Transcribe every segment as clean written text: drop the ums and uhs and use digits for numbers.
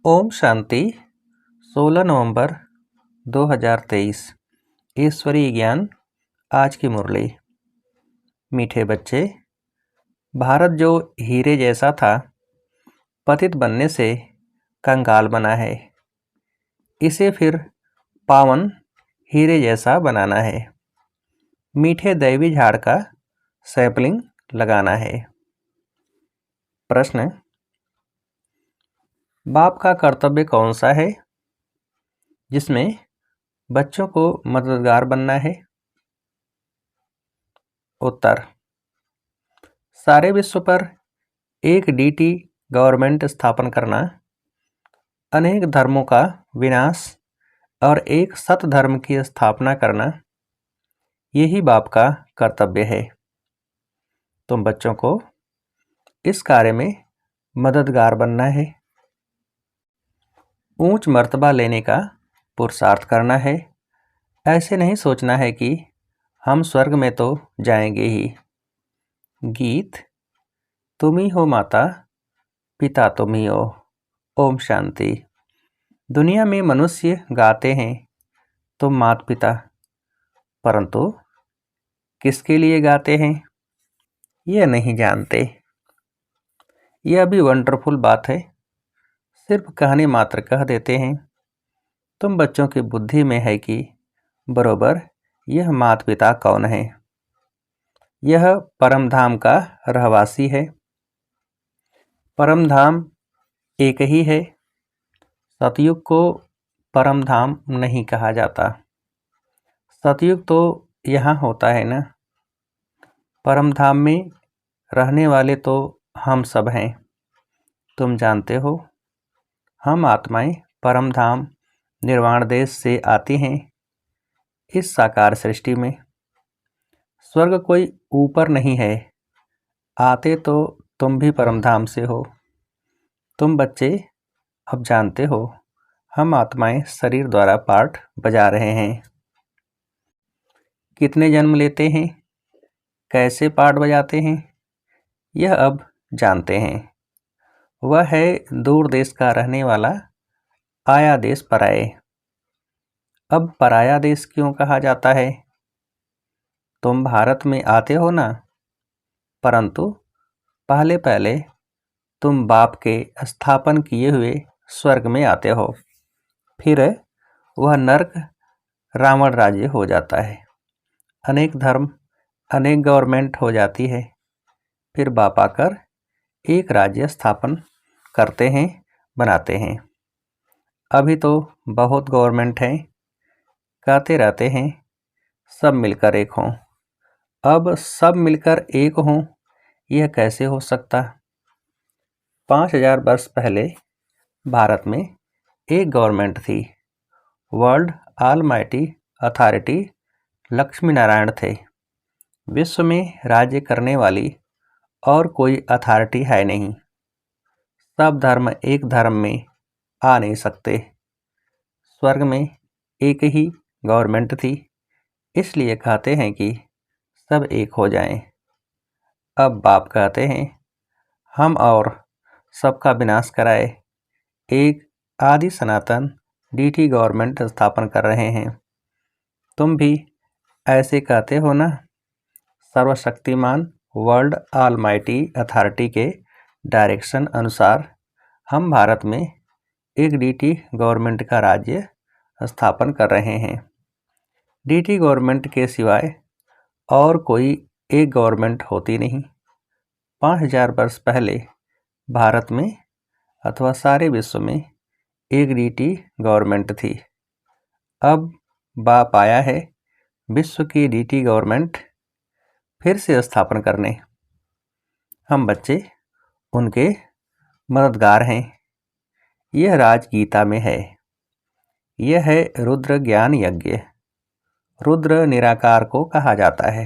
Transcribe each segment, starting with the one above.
ओम शांति। 16 नवंबर 2023। ईश्वरीय ज्ञान। आज की मुरली। मीठे बच्चे, भारत जो हीरे जैसा था, पतित बनने से कंगाल बना है। इसे फिर पावन हीरे जैसा बनाना है। मीठे दैवी झाड़ का सैपलिंग लगाना है। प्रश्न: बाप का कर्तव्य कौन सा है जिसमें बच्चों को मददगार बनना है? उत्तर: सारे विश्व पर एक डीटी गवर्नमेंट स्थापन करना, अनेक धर्मों का विनाश और एक सत धर्म की स्थापना करना, यही बाप का कर्तव्य है। तुम बच्चों को इस कार्य में मददगार बनना है। ऊंच मर्तबा लेने का पुरुषार्थ करना है। ऐसे नहीं सोचना है कि हम स्वर्ग में तो जाएंगे ही। गीत: तुम ही हो माता, पिता तुम ही हो। ओम शांति। दुनिया में मनुष्य गाते हैं तुम माता पिता, परंतु किसके लिए गाते हैं यह नहीं जानते। यह भी वंडरफुल बात है। सिर्फ कहने मात्र कह देते हैं। तुम बच्चों की बुद्धि में है कि बरोबर यह माता पिता कौन है। यह परम धाम का रहवासी है। परम धाम एक ही है। सतयुग को परम धाम नहीं कहा जाता। सतयुग तो यहाँ होता है ना। परम धाम में रहने वाले तो हम सब हैं। तुम जानते हो, हम आत्माएं परम धाम निर्वाण देश से आती हैं इस साकार सृष्टि में। स्वर्ग कोई ऊपर नहीं है। आते तो तुम भी परम धाम से हो। तुम बच्चे अब जानते हो, हम आत्माएं शरीर द्वारा पाठ बजा रहे हैं। कितने जन्म लेते हैं, कैसे पाठ बजाते हैं, यह अब जानते हैं। वह है दूर देश का रहने वाला, आया देश पराए। अब पराया देश क्यों कहा जाता है? तुम भारत में आते हो ना, परंतु पहले पहले तुम बाप के स्थापन किए हुए स्वर्ग में आते हो। फिर वह नरक रावण राज्य हो जाता है। अनेक धर्म, अनेक गवर्नमेंट हो जाती है। फिर बाप आकर एक राज्य स्थापन करते हैं, बनाते हैं। अभी तो बहुत गवर्नमेंट हैं, कहते रहते हैं सब मिलकर एक हों। अब सब मिलकर एक हों, यह कैसे हो सकता? 5000 वर्ष पहले भारत में एक गवर्नमेंट थी। World almighty authority Lakshmi Narayan थे। विश्व में राज्य करने वाली और कोई अथॉरिटी है नहीं। सब धर्म एक धर्म में आ नहीं सकते। स्वर्ग में एक ही गवर्नमेंट थी, इसलिए कहते हैं कि सब एक हो जाएं। अब बाप कहते हैं हम और सबका विनाश कराए एक आदि सनातन डीटी गवर्नमेंट स्थापन कर रहे हैं। तुम भी ऐसे कहते हो ना। सर्वशक्तिमान वर्ल्ड ऑलमाइटी अथॉरिटी के डायरेक्शन अनुसार हम भारत में एक डीटी गवर्नमेंट का राज्य स्थापन कर रहे हैं। डीटी गवर्नमेंट के सिवाय और कोई एक गवर्नमेंट होती नहीं। 5000 वर्ष पहले भारत में अथवा सारे विश्व में एक डीटी गवर्नमेंट थी। अब बाप आया है विश्व की डीटी गवर्नमेंट फिर से स्थापन करने। हम बच्चे उनके मददगार हैं। यह राजगीता में है। यह है रुद्र ज्ञान यज्ञ। रुद्र निराकार को कहा जाता है,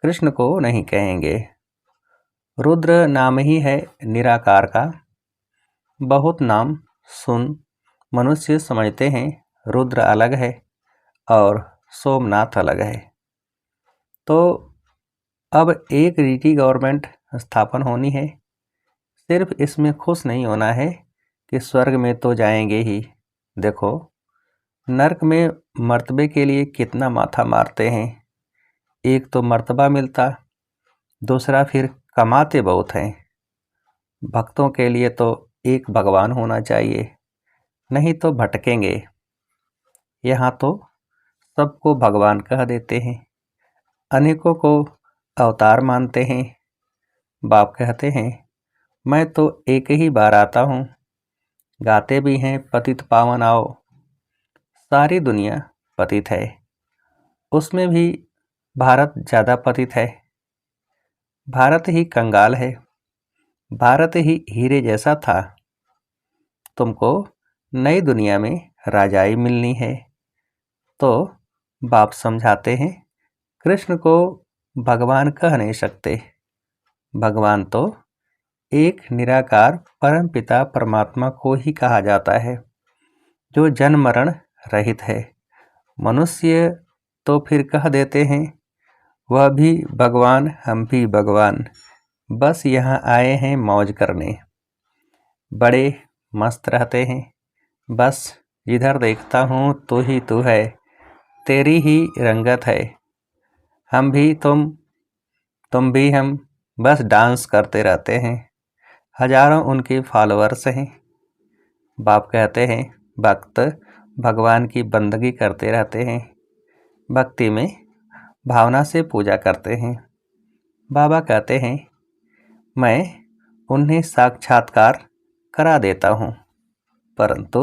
कृष्ण को नहीं कहेंगे। रुद्र नाम ही है निराकार का। बहुत नाम सुन मनुष्य समझते हैं रुद्र अलग है और सोमनाथ अलग है। तो अब एक डीटी गवर्नमेंट स्थापन होनी है। सिर्फ इसमें खुश नहीं होना है कि स्वर्ग में तो जाएंगे ही। देखो नरक में मर्तबे के लिए कितना माथा मारते हैं। एक तो मर्तबा मिलता, दूसरा फिर कमाते बहुत हैं। भक्तों के लिए तो एक भगवान होना चाहिए, नहीं तो भटकेंगे। यहाँ तो सबको भगवान कह देते हैं, अनेकों को अवतार मानते हैं। बाप कहते हैं मैं तो एक ही बार आता हूँ। गाते भी हैं पतित पावन आओ। सारी दुनिया पतित है, उसमें भी भारत ज़्यादा पतित है। भारत ही कंगाल है, भारत ही हीरे जैसा था। तुमको नई दुनिया में राजाई मिलनी है। तो बाप समझाते हैं कृष्ण को भगवान कह नहीं सकते। भगवान तो एक निराकार परमपिता परमात्मा को ही कहा जाता है, जो जन्म मरण रहित है। मनुष्य तो फिर कह देते हैं वह भी भगवान हम भी भगवान, बस यहाँ आए हैं मौज करने। बड़े मस्त रहते हैं, बस जिधर देखता हूँ तू ही तू है, तेरी ही रंगत है। हम भी तुम भी हम, बस डांस करते रहते हैं। हजारों उनके फॉलोअर्स हैं। बाप कहते हैं भक्त भगवान की बंदगी करते रहते हैं, भक्ति में भावना से पूजा करते हैं। बाबा कहते हैं मैं उन्हें साक्षात्कार करा देता हूँ, परंतु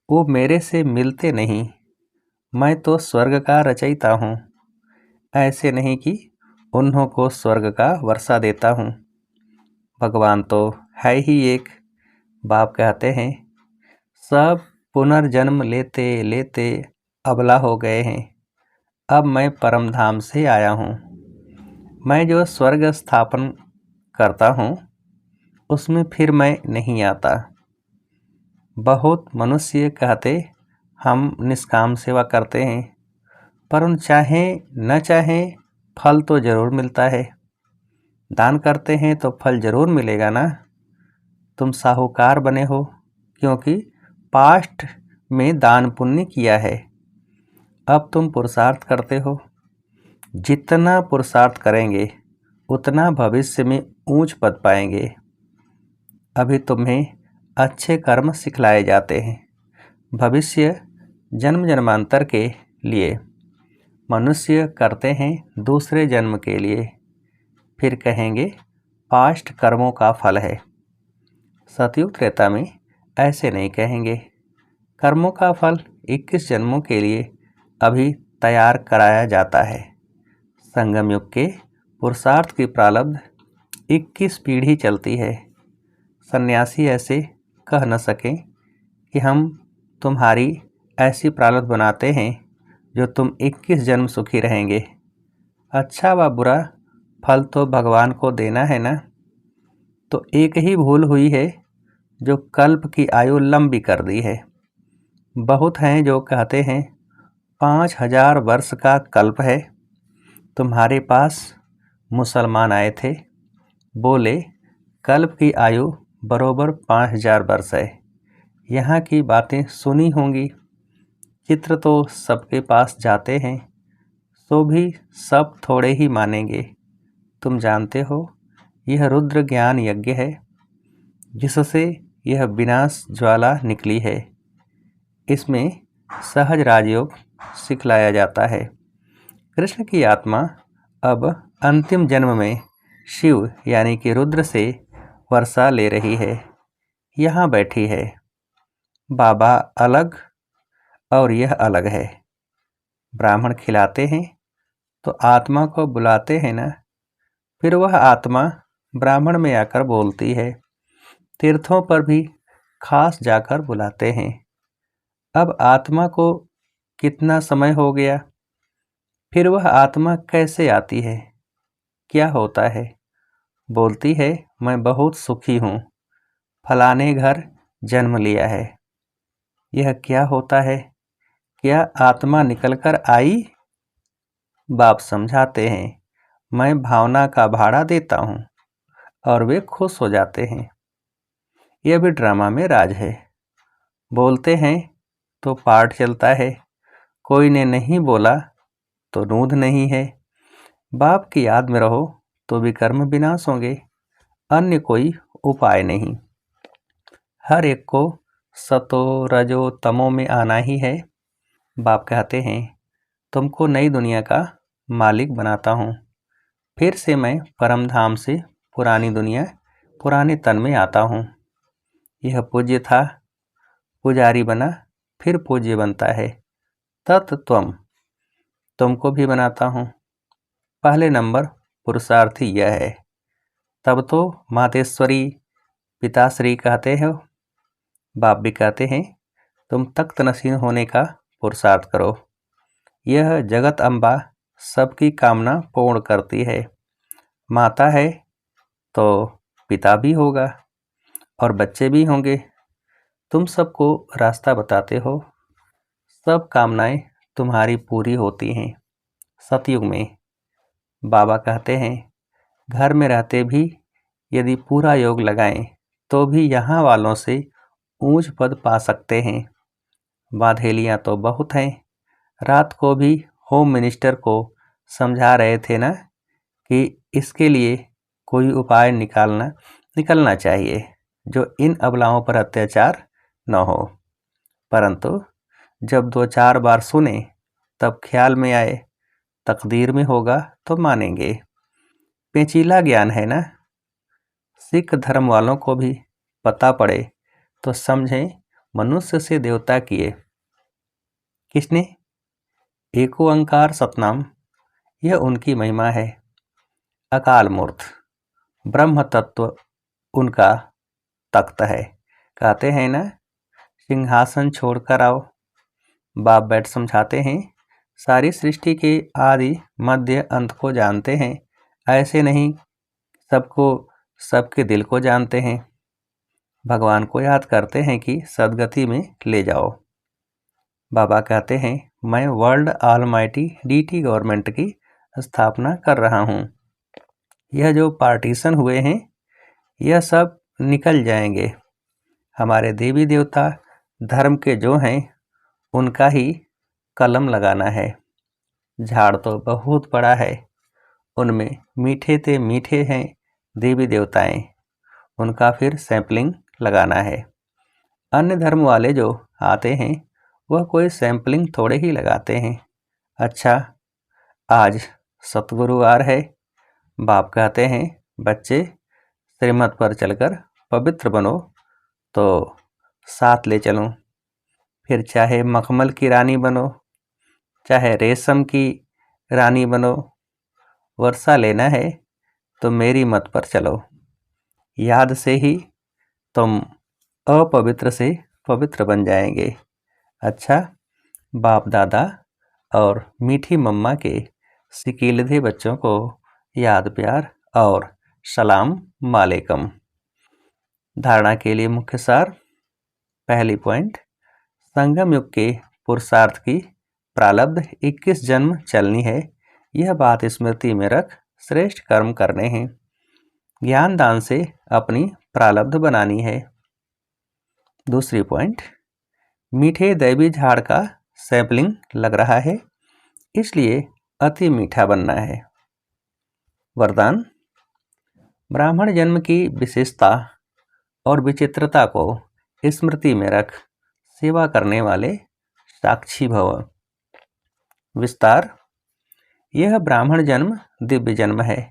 वो मेरे से मिलते नहीं। मैं तो स्वर्ग का रचयिता हूँ, ऐसे नहीं कि उन्हों को स्वर्ग का वर्षा देता हूँ। भगवान तो है ही एक। बाप कहते हैं सब पुनर्जन्म लेते लेते अबला हो गए हैं। अब मैं परम धाम से आया हूँ। मैं जो स्वर्ग स्थापन करता हूँ उसमें फिर मैं नहीं आता। बहुत मनुष्य कहते हम निष्काम सेवा करते हैं, पर उन चाहें न चाहें फल तो ज़रूर मिलता है। दान करते हैं तो फल ज़रूर मिलेगा ना। तुम साहूकार बने हो क्योंकि पास्ट में दान पुण्य किया है। अब तुम पुरुषार्थ करते हो। जितना पुरुषार्थ करेंगे उतना भविष्य में ऊंच पद पाएंगे। अभी तुम्हें अच्छे कर्म सिखलाए जाते हैं, भविष्य जन्म जन्मांतर के लिए। मनुष्य करते हैं दूसरे जन्म के लिए, फिर कहेंगे पास्ट कर्मों का फल है। सतयुग त्रेता में ऐसे नहीं कहेंगे। कर्मों का फल 21 जन्मों के लिए अभी तैयार कराया जाता है। संगम युग के पुरुषार्थ की प्रारब्ध 21 पीढ़ी चलती है। सन्यासी ऐसे कह न सकें कि हम तुम्हारी ऐसी प्रारब्ध बनाते हैं जो तुम 21 जन्म सुखी रहेंगे। अच्छा व बुरा फल तो भगवान को देना है ना। तो एक ही भूल हुई है जो कल्प की आयु लंबी कर दी है। बहुत हैं जो कहते हैं 5000 वर्ष का कल्प है। तुम्हारे पास मुसलमान आए थे, बोले कल्प की आयु बरोबर 5000 वर्ष है। यहाँ की बातें सुनी होंगी। चित्र तो सबके पास जाते हैं, सो भी सब थोड़े ही मानेंगे। तुम जानते हो यह रुद्र ज्ञान यज्ञ है, जिससे यह विनाश ज्वाला निकली है। इसमें सहज राजयोग सिखलाया जाता है। कृष्ण की आत्मा अब अंतिम जन्म में शिव यानी कि रुद्र से वर्षा ले रही है। यहाँ बैठी है। बाबा अलग और यह अलग है। ब्राह्मण खिलाते हैं तो आत्मा को बुलाते हैं ना, फिर वह आत्मा ब्राह्मण में आकर बोलती है। तीर्थों पर भी खास जाकर बुलाते हैं। अब आत्मा को कितना समय हो गया, फिर वह आत्मा कैसे आती है, क्या होता है? बोलती है मैं बहुत सुखी हूँ, फलाने घर जन्म लिया है। यह क्या होता है? क्या आत्मा निकलकर आई? बाप समझाते हैं मैं भावना का भाड़ा देता हूँ और वे खुश हो जाते हैं। यह भी ड्रामा में राज है। बोलते हैं तो पाठ चलता है, कोई ने नहीं बोला तो नूध नहीं है। बाप की याद में रहो तो भी कर्म विनाश होंगे, अन्य कोई उपाय नहीं। हर एक को सतो रजो तमो में आना ही है। बाप कहते हैं तुमको नई दुनिया का मालिक बनाता हूँ। फिर से मैं परम धाम से पुरानी दुनिया पुराने तन में आता हूँ। यह पूज्य था, पुजारी बना, फिर पूज्य बनता है। तत्त्वम तुमको भी बनाता हूँ। पहले नंबर पुरुषार्थी यह है। तब तो मातेश्वरी पिताश्री कहते हो। बाप भी कहते हैं तुम तख्त नसीन होने का पुरुषार्थ करो। यह जगत अम्बा सबकी कामना पूर्ण करती है। माता है तो पिता भी होगा और बच्चे भी होंगे। तुम सबको रास्ता बताते हो, सब कामनाएं तुम्हारी पूरी होती हैं। सतयुग में बाबा कहते हैं घर में रहते भी यदि पूरा योग लगाएं तो भी यहाँ वालों से ऊंच पद पा सकते हैं। बाधेलियाँ तो बहुत हैं। रात को भी होम मिनिस्टर को समझा रहे थे ना कि इसके लिए कोई उपाय निकलना चाहिए जो इन अबलाओं पर अत्याचार न हो। परंतु जब 2-4 बार सुने तब ख्याल में आए तकदीर में होगा तो मानेंगे। पेचीला ज्ञान है ना। सिख धर्म वालों को भी पता पड़े तो समझें मनुष्य से देवता किए किसने? एको ओंकार सतनाम, यह उनकी महिमा है। अकाल मूर्त ब्रह्म तत्व उनका तख्त है। कहते हैं ना सिंहासन छोड़कर आओ। बाप बैठ समझाते हैं सारी सृष्टि के आदि मध्य अंत को जानते हैं। ऐसे नहीं सबको सबके दिल को जानते हैं। भगवान को याद करते हैं कि सदगति में ले जाओ। बाबा कहते हैं मैं वर्ल्ड ऑलमाइटी डीटी गवर्नमेंट की स्थापना कर रहा हूँ। यह जो पार्टीशन हुए हैं यह सब निकल जाएंगे। हमारे देवी देवता धर्म के जो हैं उनका ही कलम लगाना है। झाड़ तो बहुत बड़ा है, उनमें मीठे ते मीठे हैं देवी देवताएं, उनका फिर सैंपलिंग लगाना है। अन्य धर्म वाले जो आते हैं वह कोई सैंपलिंग थोड़े ही लगाते हैं। अच्छा आज सतगुरुवार है। बाप कहते हैं बच्चे श्रीमत पर चलकर पवित्र बनो तो साथ ले चलूं। फिर चाहे मखमल की रानी बनो चाहे रेशम की रानी बनो, वर्षा लेना है तो मेरी मत पर चलो। याद से ही तुम अपवित्र से पवित्र बन जाएंगे। अच्छा बाप दादा और मीठी मम्मा के सिकीलधे बच्चों को याद प्यार और सलाम वालेकुम। धारणा के लिए मुख्य सार। पहली पॉइंट, संगम युग के पुरुषार्थ की प्रारब्ध 21 जन्म चलनी है। यह बात स्मृति में रख श्रेष्ठ कर्म करने हैं। ज्ञान दान से अपनी प्रारब्ध बनानी है। दूसरी पॉइंट, मीठे दैवी झाड़ का सैंपलिंग लग रहा है इसलिए अति मीठा बनना है। वरदान, ब्राह्मण जन्म की विशेषता और विचित्रता को स्मृति में रख सेवा करने वाले साक्षी भव। विस्तार, यह ब्राह्मण जन्म दिव्य जन्म है।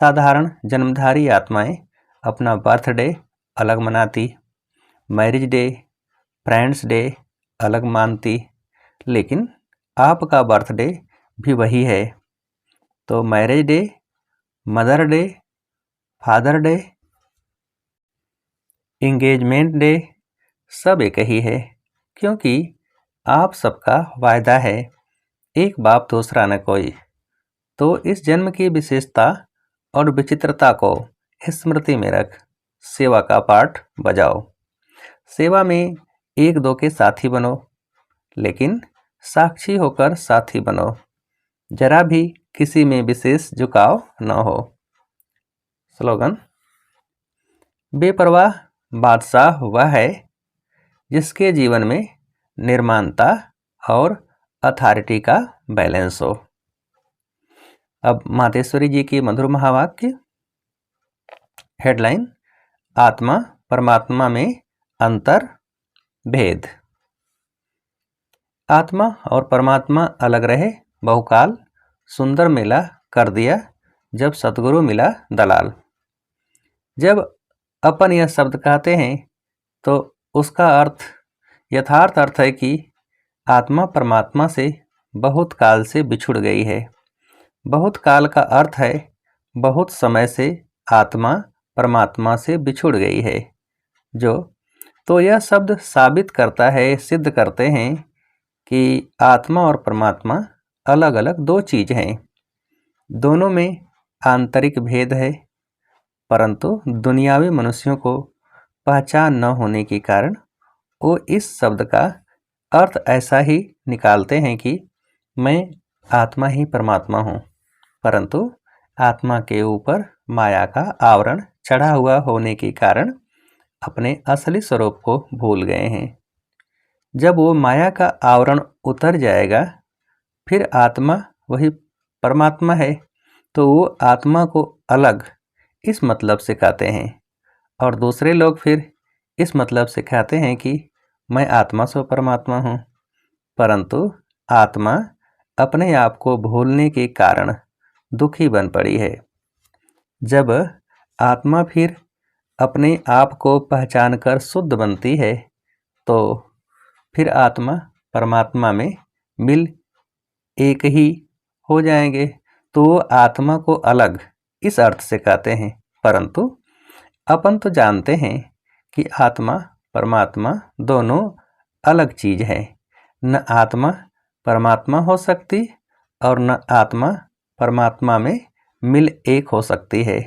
साधारण जन्मधारी आत्माएं अपना बर्थडे अलग मनाती, मैरिज डे, फ्रेंड्स डे अलग मानती, लेकिन आपका बर्थडे भी वही है तो marriage day, mother day, father day, engagement day सब एक ही है क्योंकि आप सबका वायदा है एक बाप दूसरा न कोई। तो इस जन्म की विशेषता और विचित्रता को स्मृति में रख सेवा का पाठ बजाओ। सेवा में एक दो के साथी बनो लेकिन साक्षी होकर साथी बनो। जरा भी किसी में विशेष झुकाव न हो। स्लोगन, बेपरवाह बादशाह वह है जिसके जीवन में निर्माणता और अथॉरिटी का बैलेंस हो। अब मातेश्वरी जी की मधुर महावाक्य। हेडलाइन, आत्मा परमात्मा में अंतर भेद। आत्मा और परमात्मा अलग रहे बहुकाल, सुंदर मेला कर दिया जब सतगुरु मिला दलाल। जब अपन यह शब्द कहते हैं तो उसका अर्थ, यथार्थ अर्थ है कि आत्मा परमात्मा से बहुत काल से बिछुड़ गई है। बहुत काल का अर्थ है बहुत समय से आत्मा परमात्मा से बिछुड़ गई है। तो यह शब्द साबित करता है, सिद्ध करते हैं कि आत्मा और परमात्मा अलग अलग दो चीज़ हैं। दोनों में आंतरिक भेद है, परंतु दुनियावी मनुष्यों को पहचान न होने के कारण वो इस शब्द का अर्थ ऐसा ही निकालते हैं कि मैं आत्मा ही परमात्मा हूँ, परंतु आत्मा के ऊपर माया का आवरण चढ़ा हुआ होने के कारण अपने असली स्वरूप को भूल गए हैं। जब वो माया का आवरण उतर जाएगा, फिर आत्मा वही परमात्मा है, तो वो आत्मा को अलग इस मतलब से कहते हैं, और दूसरे लोग फिर इस मतलब से कहते हैं कि मैं आत्मा से परमात्मा हूँ। परंतु आत्मा अपने आप को भूलने के कारण दुखी बन पड़ी है। जब आत्मा फिर अपने आप को पहचान कर शुद्ध बनती है, तो फिर आत्मा परमात्मा में मिल एक ही हो जाएंगे। तो वो आत्मा को अलग इस अर्थ से कहते हैं, परंतु अपन तो जानते हैं कि आत्मा परमात्मा दोनों अलग चीज़ है। न आत्मा परमात्मा हो सकती और न आत्मा परमात्मा में मिल एक हो सकती है,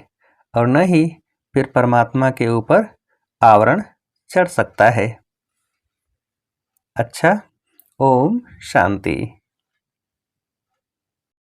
और न ही फिर परमात्मा के ऊपर आवरण चढ़ सकता है। अच्छा, ओम शांति।